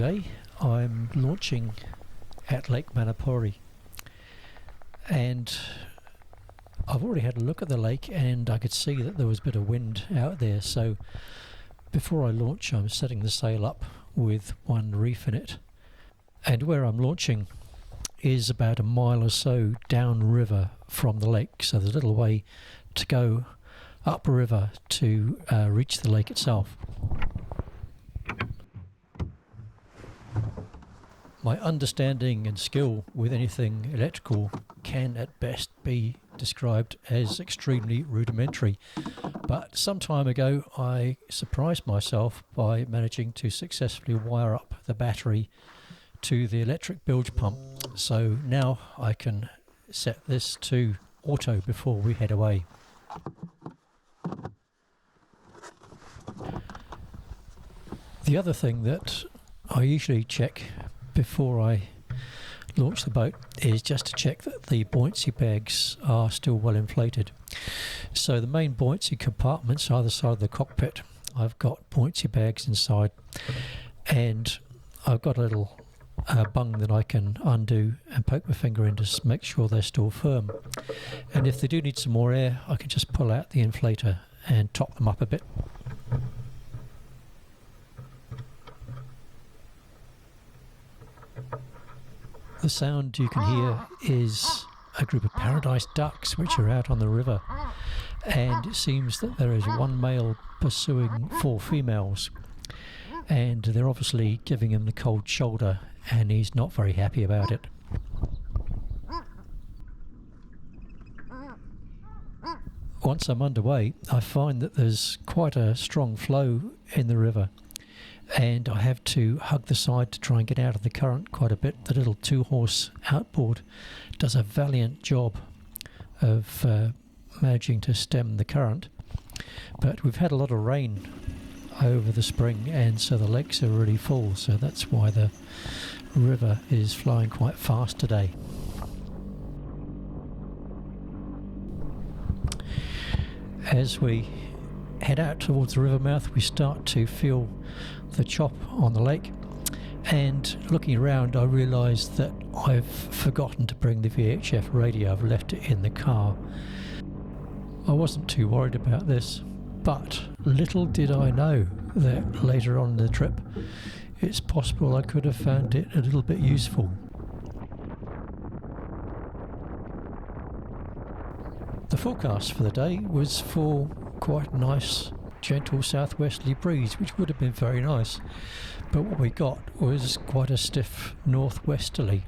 today. I'm launching at Lake Manapori, and I've already had a look at the lake and I could see that there was a bit of wind out there, so before I launch I'm setting the sail up with one reef in it. And where I'm launching is about a mile or so downriver from the lake, so there's a little way to go upriver to reach the lake itself. My understanding and skill with anything electrical can at best be described as extremely rudimentary, but some time ago I surprised myself by managing to successfully wire up the battery to the electric bilge pump, so now I can set this to auto before we head away. The other thing that I usually check before I launch the boat is just to check that the buoyancy bags are still well inflated. So the main buoyancy compartments either side of the cockpit, I've got buoyancy bags inside, and I've got a little bung that I can undo and poke my finger in to make sure they're still firm. And if they do need some more air, I can just pull out the inflator and top them up a bit. The sound you can hear is a group of paradise ducks which are out on the river, and it seems that there is one male pursuing 4 females, and they're obviously giving him the cold shoulder and he's not very happy about it. Once I'm underway, I find that there's quite a strong flow in the river, and I have to hug the side to try and get out of the current quite a bit. The little 2-horse outboard does a valiant job of managing to stem the current, but we've had a lot of rain over the spring, and so the lakes are really full, so that's why the river is flowing quite fast today. As we head out towards the river mouth, we start to feel the chop on the lake, and looking around I realised that I've forgotten to bring the VHF radio. I've left it in the car. I wasn't too worried about this, but little did I know that later on in the trip it's possible I could have found it a little bit useful. The forecast for the day was for quite a nice gentle southwesterly breeze, which would have been very nice, but what we got was quite a stiff northwesterly,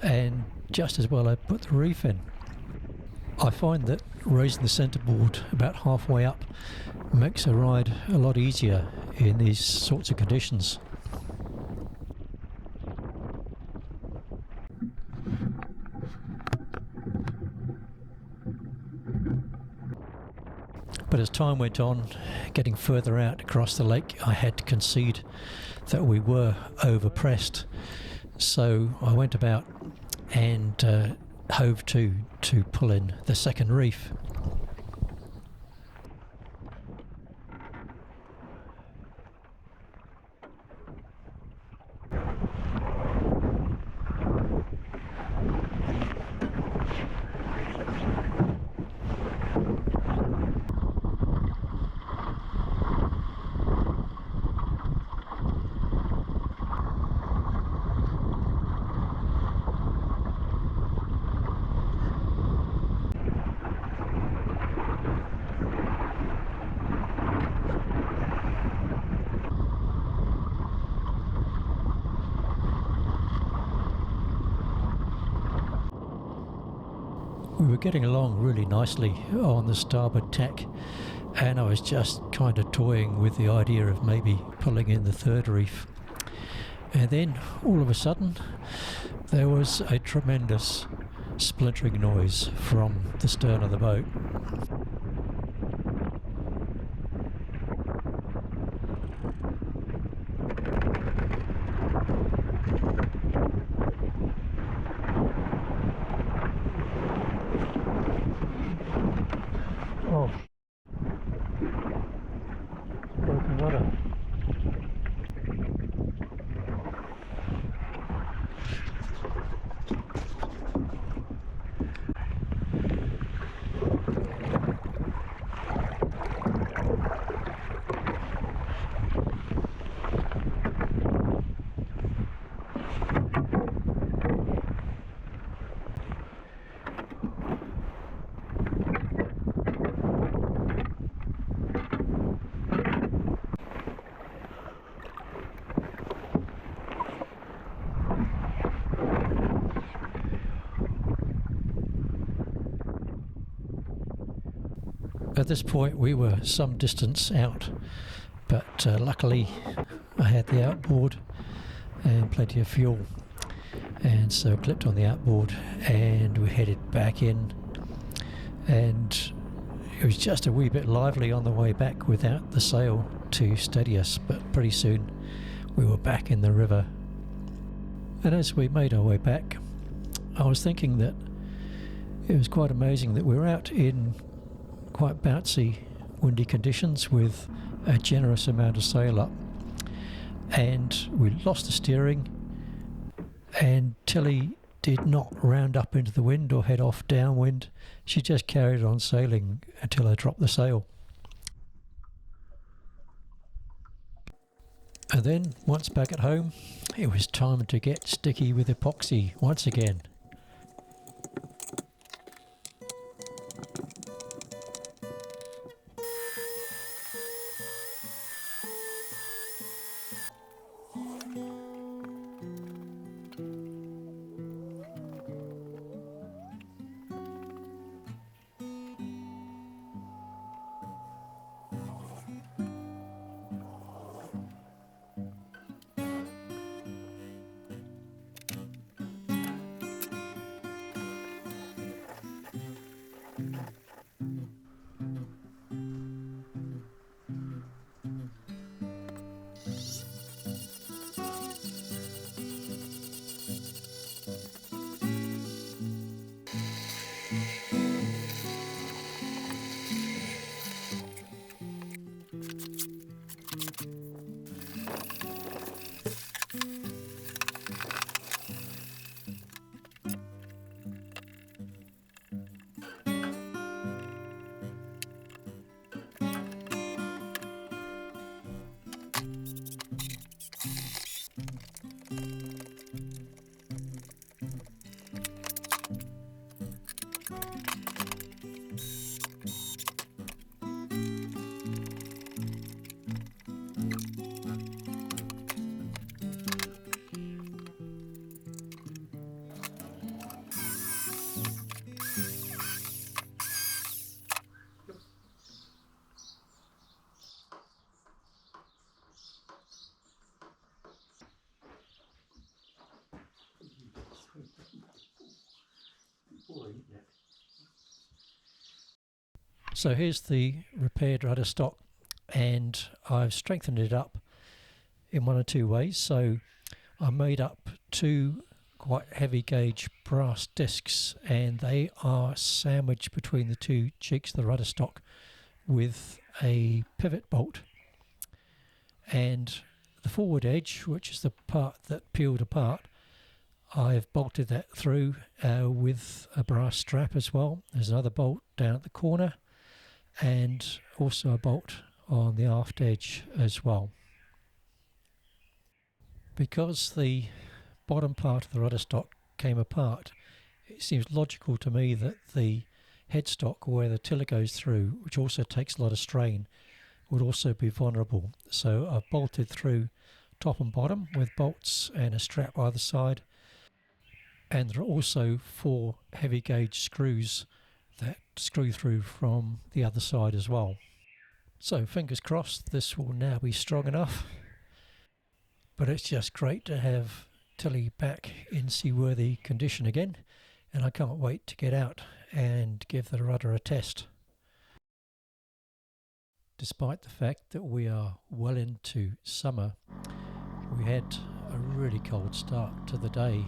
and just as well I put the reef in. I find that raising the centreboard about halfway up makes a ride a lot easier in these sorts of conditions. But as time went on, getting further out across the lake, I had to concede that we were overpressed. So I went about and hove to pull in the second reef. We were getting along really nicely on the starboard tack, and I was just kind of toying with the idea of maybe pulling in the third reef. And then all of a sudden there was a tremendous splintering noise from the stern of the boat. Oh, broken rudder. At this point we were some distance out, but luckily I had the outboard and plenty of fuel, and so clipped on the outboard and we headed back in, and it was just a wee bit lively on the way back without the sail to steady us, but pretty soon we were back in the river. And as we made our way back, I was thinking that it was quite amazing that we were out in quite bouncy, windy conditions with a generous amount of sail up, and we lost the steering, and Tilly did not round up into the wind or head off downwind. She just carried on sailing until I dropped the sail. And then, once back at home, it was time to get sticky with epoxy once again. So here's the repaired rudder stock, and I've strengthened it up in one or two ways. So I made up two quite heavy gauge brass discs, and they are sandwiched between the two cheeks of the rudder stock with a pivot bolt. And the forward edge, which is the part that peeled apart, I've bolted that through with a brass strap as well. There's another bolt down at the corner, and also a bolt on the aft edge as well. Because the bottom part of the rudder stock came apart, it seems logical to me that the headstock, where the tiller goes through, which also takes a lot of strain, would also be vulnerable. So I've bolted through top and bottom with bolts and a strap either side, and there are also 4 heavy gauge screws that screw through from the other side as well. So fingers crossed this will now be strong enough, but it's just great to have Tilly back in seaworthy condition again, and I can't wait to get out and give the rudder a test. Despite the fact that we are well into summer, we had a really cold start to the day.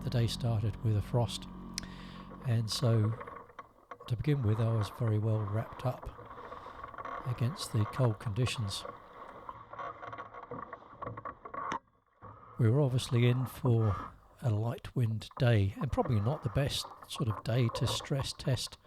The day started with a frost, and so to begin with I was very well wrapped up against the cold conditions. We were obviously in for a light wind day, and probably not the best sort of day to stress test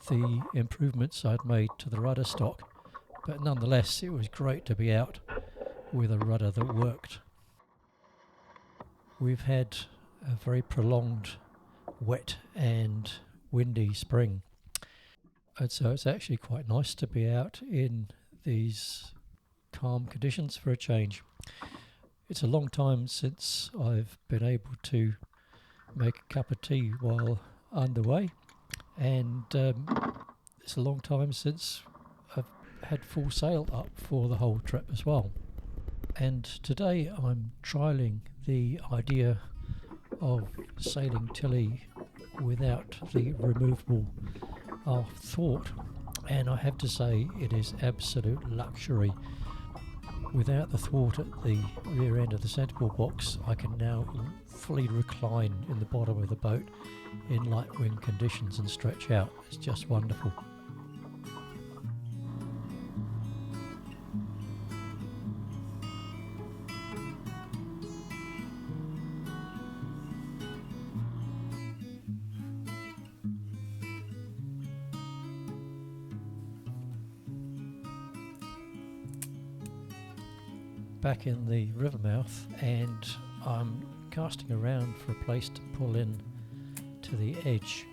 the improvements I'd made to the rudder stock, but nonetheless it was great to be out with a rudder that worked. We've had a very prolonged wet and windy spring, and so it's actually quite nice to be out in these calm conditions for a change. It's a long time since I've been able to make a cup of tea while underway, and it's a long time since I've had full sail up for the whole trip as well. And today I'm trialling the idea of sailing Tilly without the removable thwart, and I have to say it is absolute luxury. Without the thwart at the rear end of the centreboard box, I can now fully recline in the bottom of the boat in light wind conditions and stretch out. It's just wonderful. Back in the river mouth, and I'm casting around for a place to pull in to the edge.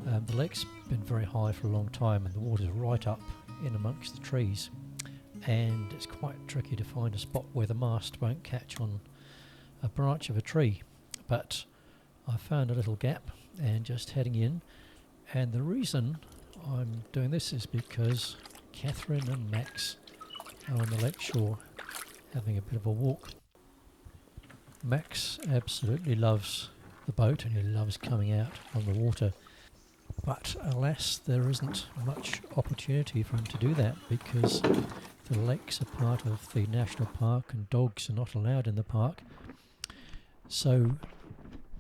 The lake's been very high for a long time and the water's right up in amongst the trees, and it's quite tricky to find a spot where the mast won't catch on a branch of a tree. But I found a little gap and just heading in, and the reason I'm doing this is because Catherine and Max are on the lake shore having a bit of a walk. Max absolutely loves the boat and he loves coming out on the water, but alas, there isn't much opportunity for him to do that because the lakes are part of the national park and dogs are not allowed in the park. So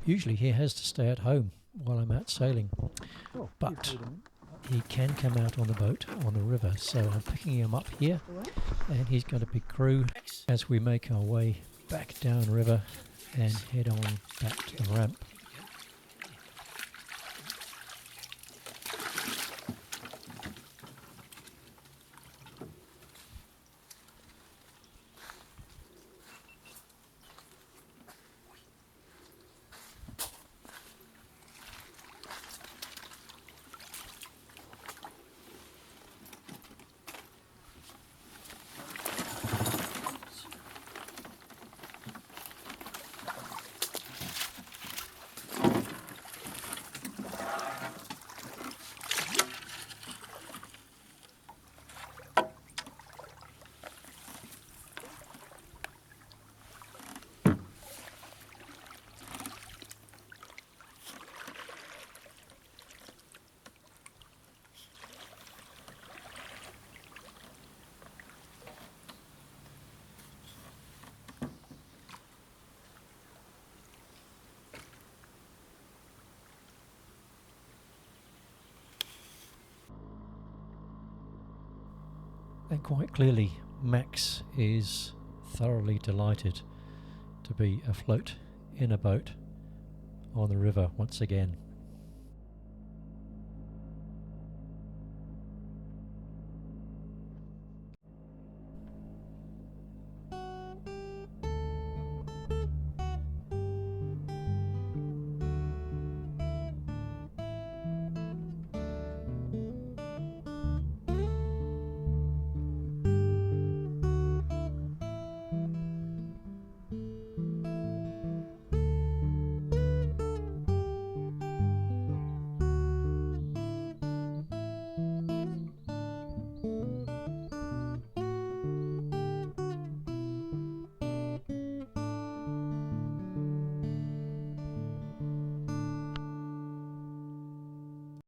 usually he has to stay at home while I'm out sailing, but he can come out on the boat on the river, so I'm picking him up here and he's going to be crew as we make our way back down river and head on back to the ramp. And quite clearly, Max is thoroughly delighted to be afloat in a boat on the river once again.